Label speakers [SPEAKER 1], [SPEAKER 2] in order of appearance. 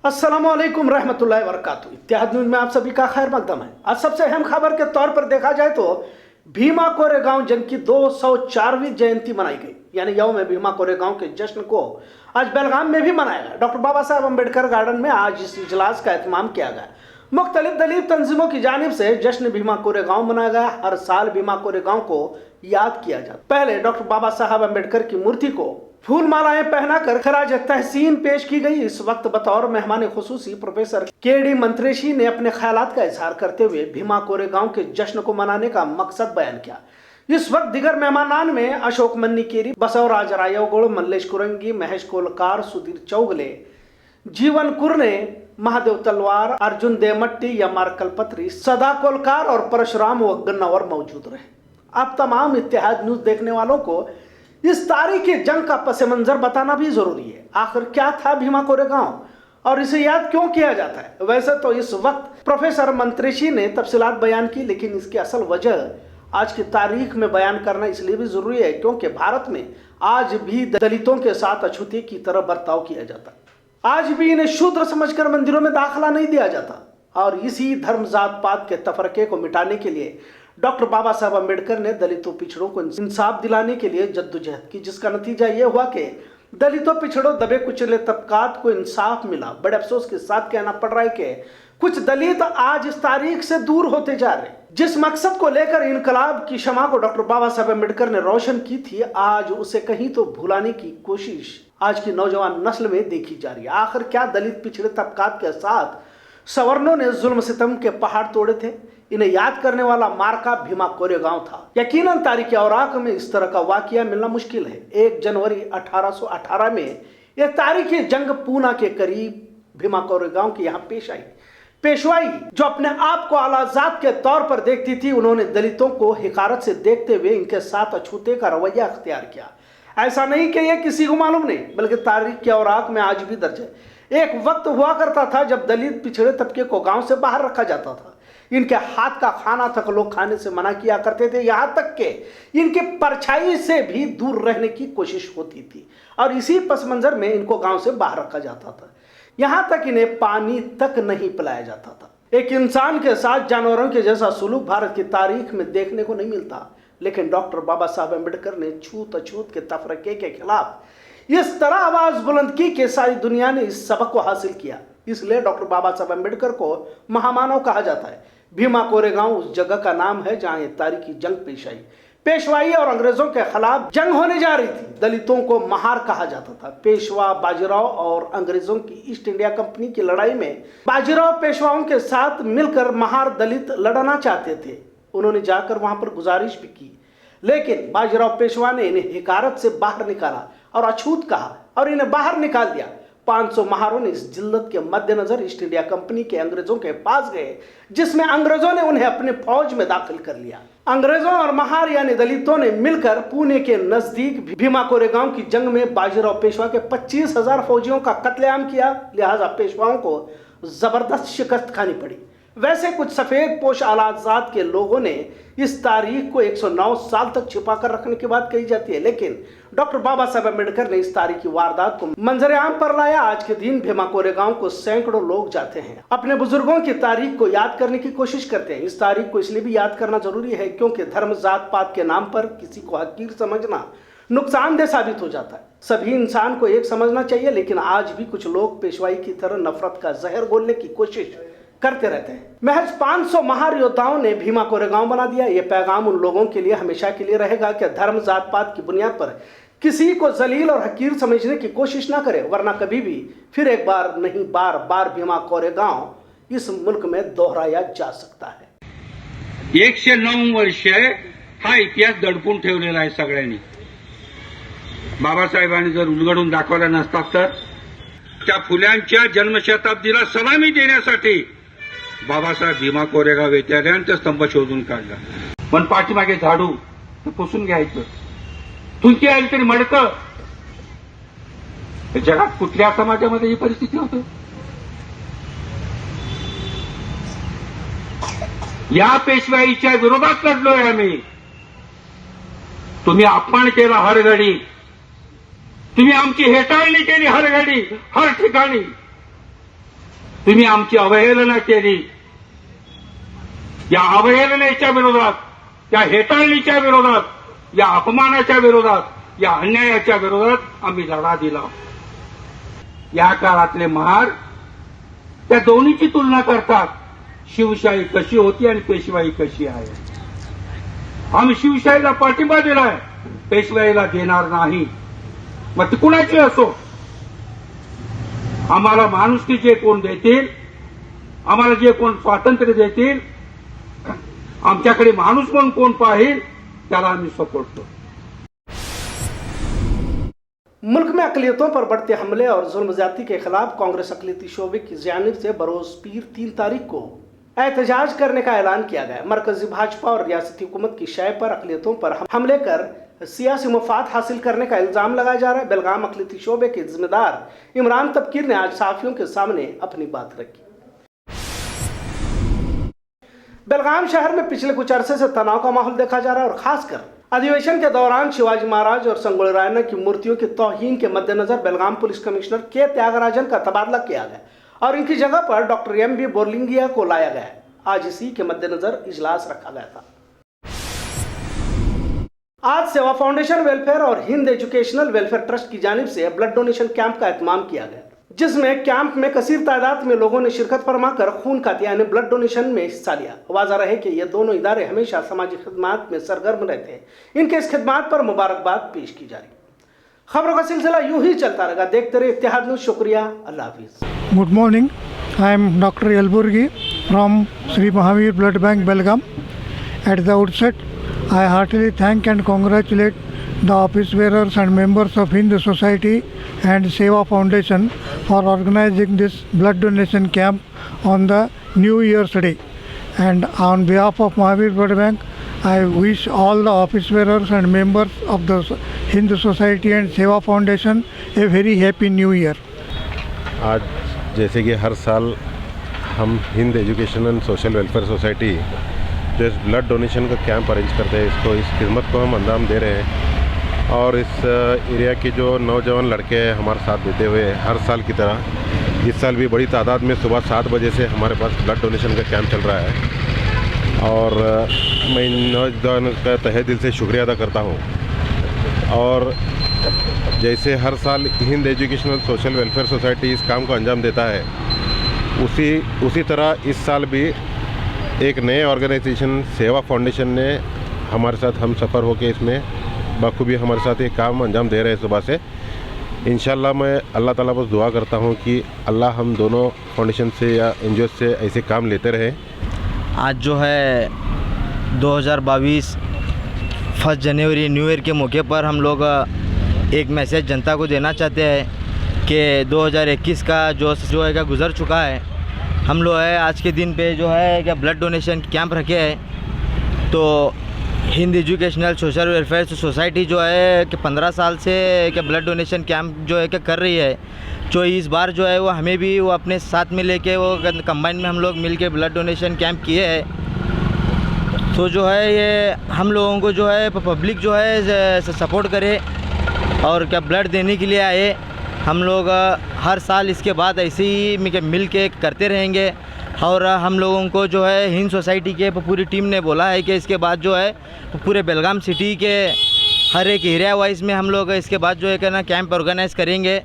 [SPEAKER 1] अस्सलामुअलैकुम रहमतुल्लाहि व बरकातुहू। इत्तेहाद न्यूज में आप सभी का खैर मकदम है। आज सबसे अहम खबर के तौर पर देखा जाए तो भीमा कोरेगांव जंग की 204वीं जयंती मनाई गई। यानी यौम भीमा कोरेगांव के जश्न को आज बेलगाम में भी मनाया गया। डॉक्टर बाबा साहब अम्बेडकर गार्डन में आज इस इजलास का एहतमाम किया गया। मुख्तलिफ दलील तंजीमों की जानिब से जश्न भीमा कोरेगांव मनाया गया। हर साल भीमा कोरेगांव को याद किया जाता। पहले डॉक्टर बाबा साहब अम्बेडकर की मूर्ति को फूल मालाएं पहनाकर खराज तहसीन पेश की गई। इस वक्त बतौर मेहमान खुसूसी प्रोफेसर के.डी. मंत्रेशी ने अपने ख्यालात का इजहार करते हुए भीमा कोरेगांव के जश्न को मनाने का मकसद बयान किया। इस वक्त दिगर मेहमानान में अशोक मन्नीकेरी, बसवराज रायगुड़, मल्लेश कुरंगी, महेश कोलकार, सुधीर चौगले, जीवन कुरने, महादेव तलवार, अर्जुन देमट्टी, यमार कलपत्री, सदा कोलकार और परशुराम वगन्नावर मौजूद रहे। अब तमाम इत्तेहाद न्यूज देखने वालों को इस तारीखी जंग का पस मंजर बताना भी जरूरी है। आखिर क्या था भीमा कोरेगांव और इसे याद क्यों किया जाता है? वैसे तो इस वक्त प्रोफेसर मंत्रेशी ने तफसीलात बयान की, लेकिन इसकी असल वजह आज की तारीख में बयान करना इसलिए भी जरूरी है क्योंकि भारत में आज भी दलितों के साथ अछूते की तरह बर्ताव किया जाता है। आज भी इन्हें शूद्र समझकर मंदिरों में दाखिला नहीं दिया जाता और इसी धर्म जात पात के तफरके को मिटाने के लिए डॉक्टर बाबा साहब अम्बेडकर ने दलितों पिछड़ों को इंसाफ दिलाने के लिए जद्दोजहद की, जिसका नतीजा ये हुआ कि दलितों पिछड़ों दबे कुचले तबकात को इंसाफ मिला। बड़े अफसोस के साथ कहना पड़ रहा है कि कुछ दलित आज इस तारीख से दूर होते जा रहे। जिस मकसद को लेकर इनकलाब की शमा को डॉक्टर बाबा साहब अम्बेडकर ने रोशन की थी, आज उसे कहीं तो भुलाने की कोशिश आज की नौजवान नस्ल में देखी जा रही है। आखिर क्या दलित पिछड़े तबकात के साथ सवर्णों ने जुल्म सितम के पहाड़ तोड़े थे? इन्हें याद करने वाला मार्का भीमा कोरेगांव था। यकीनन तारीख औराक में इस तरह का वाकया मिलना मुश्किल है। 1 जनवरी 1818 में यह तारीखी जंग पूना के करीब भीमा कोरेगांव की यहाँ पेश आई। पेशवाई जो अपने आप को आलाजात के तौर पर देखती थी, उन्होंने दलितों को हिकारत से देखते हुए इनके साथ अछूते का रवैया अख्तियार किया। ऐसा नहीं कि यह किसी को मालूम नहीं, बल्कि तारीख के औराक में आज भी दर्ज है। एक वक्त हुआ करता था जब दलित पिछड़े तबके को गांव से बाहर रखा जाता था। इनके हाथ का खाना तक लोग खाने से मना किया करते थे, यहाँ तक कि इनके परछाई से भी दूर रहने की कोशिश होती थी और इसी पस मंजर में इनको गांव से बाहर रखा जाता था। यहाँ तक इन्हें पानी तक नहीं पिलाया जाता था। एक इंसान के साथ जानवरों के जैसा सुलूक भारत की तारीख में देखने को नहीं मिलता, लेकिन डॉक्टर बाबा साहब अम्बेडकर ने छूत अछूत के तफरके के खिलाफ इस तरह आवाज बुलंद की कि सारी दुनिया ने इस सबक को हासिल किया। इसलिए डॉक्टर बाबा साहब अम्बेडकर को महामानव कहा जाता है। भीमा कोरेगांव उस जगह का नाम है जहां ये तारीखी जंग पेश आई। पेशवाई और अंग्रेजों के खिलाफ जंग होने जा रही थी। दलितों को महार कहा जाता था। पेशवा बाजीराव और अंग्रेजों की ईस्ट इंडिया कंपनी की लड़ाई में बाजीराव पेशवाओं के साथ मिलकर महार दलित लड़ना चाहते थे। उन्होंने जाकर वहां पर गुजारिश भी की, लेकिन बाजीराव पेशवा ने इन्हें हिकारत से बाहर निकाला और अछूत कहा और इन्हें बाहर निकाल दिया। 500 महारों ने इस जिल्लत के मद्देनजर ईस्ट इंडिया कंपनी के अंग्रेजों के पास गए, जिसमें अंग्रेजों ने उन्हें अपने फौज में दाखिल कर लिया। अंग्रेजों और महार यानी दलितों ने मिलकर पुणे के नजदीक भीमा कोरेगांव की जंग में बाजीराव पेशवा के 25,000 फौजियों का कत्लेआम किया। लिहाजा पेशवाओं को जबरदस्त शिकस्त खानी पड़ी। वैसे कुछ सफेद पोश आलाजात के लोगों ने इस तारीख को 109 साल तक छिपा कर रखने की बात कही जाती है, लेकिन डॉक्टर बाबा साहब अम्बेडकर ने इस तारीखी वारदात को मंजर आम पर लाया। आज के दिन भीमा कोरेगांव को सैकड़ों लोग जाते हैं, अपने बुजुर्गों की तारीख को याद करने की कोशिश करते हैं। इस तारीख को इसलिए भी याद करना जरूरी है क्योंकि धर्म जात पात के नाम पर किसी को हकीर समझना नुकसानदेह साबित हो जाता है। सभी इंसान को एक समझना चाहिए, लेकिन आज भी कुछ लोग पेशवाई की तरह नफरत का जहर घोलने की कोशिश करते रहते हैं। महज 500 महार योद्धाओं ने भीमा कोरेगांव बना दिया। यह पैगाम उन लोगों के लिए हमेशा के लिए रहेगा कि धर्म जात पात की बुनियाद पर किसी को जलील और हकीर समझने की कोशिश ना करे, वरना कभी भी फिर एक बार नहीं बार बार भीमा कोरेगांव इस मुल्क में दोहराया जा सकता है।
[SPEAKER 2] 109 वर्ष हा इतिहास दडपून ठेवलेला आहे सगळ्यांनी। बाबासाहेबांनी जर उलगडून दाखवला नसता तर त्या फुल्यांच्या जन्मशताब्दीला सलामी देण्यासाठी बाबासाहेब भीमा कोरेगाव येथे आले आणि ते स्तंभ शोधून काढला। पण पाठीमागे झाडू ते पुसून घ्यायचं, तुमची आली तरी मडकं। जगात कुठल्या समाजामध्ये ही परिस्थिती होते? या पेशवाईच्या विरोधात लढलोय आम्ही। तुम्ही अपमान केला हर घडी, तुम्ही आमची हेटाळणी केली हर घडी हर ठिकाणी। तुम्ही आमची अवहेलना केली. या अवहेलनेच्या विरोधात, या हेटाळणीच्या विरोधात, या अपमानाच्या विरोधात, या अन्यायाच्या विरोधात आम्ही लढा दिला. या काळातले महार त्या दोन्हीची तुलना करतात. शिवशाही कशी होती आणि पेशवाई कशी आहे. आम्ही शिवशाहीला पाठिंबा दिलाय, पेशवाईला देणार नाही. मग ती कुणाची असो, आम्हाला माणुसकी जे कोण देतील, आम्हाला जे कोण स्वातंत्र्य देतील, आमच्याकडे माणूस म्हणून कोण पाहिल त्याला आम्ही सपोर्ट करू.
[SPEAKER 1] मुल्क में अकलियतों पर बढ़ते हमले और जुल्म ज्यादती के खिलाफ कांग्रेस अकलियती शोबे की जानिब से बरोज पीर 3 तारीख को एहतजाज करने का ऐलान किया गया. मरकजी भाजपा और रियासती हुकूमत की शय पर अकलियतों पर हमले कर सियासी मुफाद हासिल करने का इल्जाम लगाया जा रहा है. बेलगाम अकलियती शोबे के जिम्मेदार इमरान तबकीर ने आज सहाफियों के सामने अपनी बात रखी. बेलगाम शहर में पिछले कुछ अरसे से तनाव का माहौल देखा जा रहा है और खासकर अधिवेशन के दौरान शिवाजी महाराज और संगोली रायण्णा की मूर्तियों की तौहीन के मद्देनजर बेलगाम पुलिस कमिश्नर के त्यागराजन का तबादला किया गया और इनकी जगह पर डॉक्टर एम.बी. बोरलिंगिया को लाया गया. आज इसी के मद्देनजर इजलास रखा गया था. आज सेवा फाउंडेशन वेलफेयर और हिंद एजुकेशनल वेलफेयर ट्रस्ट की जानिब से ब्लड डोनेशन कैंप का एहतमाम किया गया, जिसमें कैंप में कसीर तादाद में लोगों ने शिरकत फरमाकर खून का यानी ब्लड डोनेशन में हिस्सा लिया. वाज़ा रहे कि ये दोनों इदारे हमेशा समाजी खिदमात में सरगर्म रहते हैं. इनके इस खिदमात पर मुबारकबाद पेश की जा रही. खबरों का सिलसिला यूं ही चलता रहेगा. देखते रहे इत्तेहाद न्यूज़. शुक्रिया. अल्लाह हाफिज.
[SPEAKER 3] Good morning. I am Dr. Yelburgi from Sri Mahavir Blood Bank, Belgaum. At the outset, I heartily thank and congratulate the office bearers and members of Hindu Society and Seva Foundation for organizing this blood donation camp on the New Year's Day. And on behalf of Mahavir Blood Bank, I wish all the office bearers and members of the Hindu Society and Seva Foundation a very happy New Year.
[SPEAKER 4] आज जैसे कि हर साल हम Hind education and social welfare society जो इस blood donation का camp arrange करते हैं, इसको इस खिदमत को हम अंजाम दे रहे हैं. और इस एरिया के जो नौजवान लड़के हमारे साथ देते हुए हर साल की तरह इस साल भी बड़ी तादाद में सुबह 7 बजे से हमारे पास ब्लड डोनेशन का कैंप चल रहा है. और मैं इन नौजवानों का तहे दिल से शुक्रिया अदा करता हूँ. और जैसे हर साल Hind educational social welfare society इस काम को अंजाम देता है, उसी तरह इस साल भी एक नए ऑर्गेनाइजेशन सेवा फाउंडेशन ने हमारे साथ हम सफ़र होकर इसमें बखूबी हमारे साथ ये काम अंजाम दे रहे हैं सुबह से. इंशाल्लाह मैं अल्लाह ताला बस दुआ करता हूँ कि अल्लाह हम दोनों फाउंडेशन से या एनजीओ से ऐसे काम लेते रहें.
[SPEAKER 5] आज जो है 2022 1 जनवरी न्यू ईयर के मौके पर हम लोग एक मैसेज जनता को देना चाहते हैं कि 2021 का जो है क्या गुज़र चुका है. हम लोग है आज के दिन पे जो है क्या ब्लड डोनेशन कैंप रखे हैं. तो Hind educational social welfare society जो है कि 15 साल से क्या ब्लड डोनेशन कैंप जो है क्या कर रही है. जो इस बार जो है वो हमें भी वो अपने साथ में लेके वो कंबाइन में हम लोग मिल के ब्लड डोनेशन कैंप किए हैं. तो जो है ये हम लोगों को जो है पब्लिक जो है सपोर्ट करे और क्या ब्लड देने के लिए आए. हम लोग हर साल इसके बाद ऐसे ही मिल के करते रहेंगे. और हम लोगों को जो है हिंद सोसाइटी के पूरी टीम ने बोला है कि इसके बाद जो है पूरे बेलगाम सिटी के हर एक एरिया वाइज में हम लोग इसके बाद जो है ना कैंप ऑर्गेनाइज़ करेंगे.